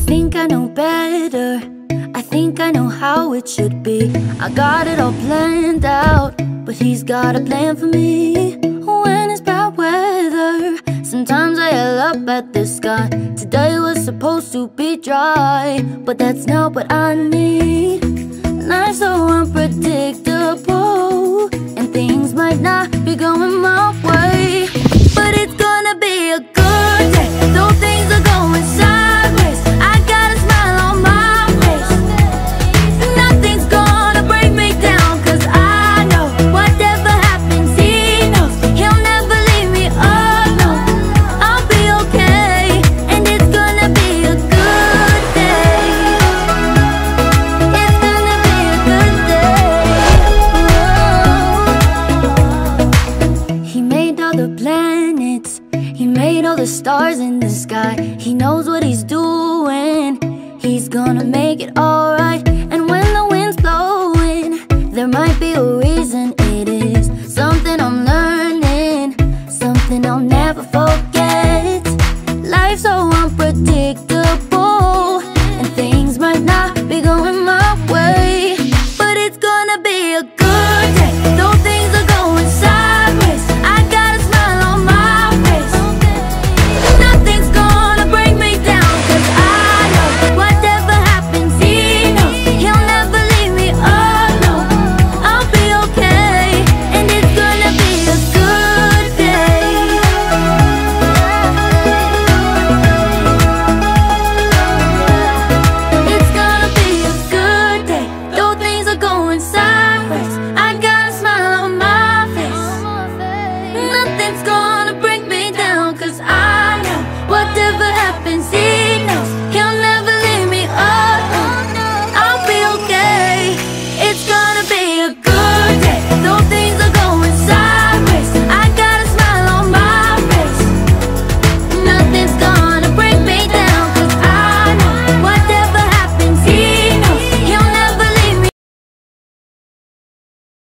think I know better. I think I know how it should be. I got it all planned out, but he's got a plan for me. When it's bad weather, sometimes I yell up at the sky. Today was supposed to be dry, but that's not what I need. Life's so unpredictable, and things might not be going my way, but it's gonna be a good day. Though things are going sideways, I got a smile on my face. Nothing's gonna break me down, 'cause I know whatever happens, he knows he'll never leave me alone. I'll be okay, and it's gonna be a good day. It's gonna be a good day. He made all the planets, he made all the stars in the sky. He knows what he's doing, he's gonna make it alright. And when the wind's blowing, there might be a reason. It is something I'm learning, something I'll never forget. Life's so unpredictable,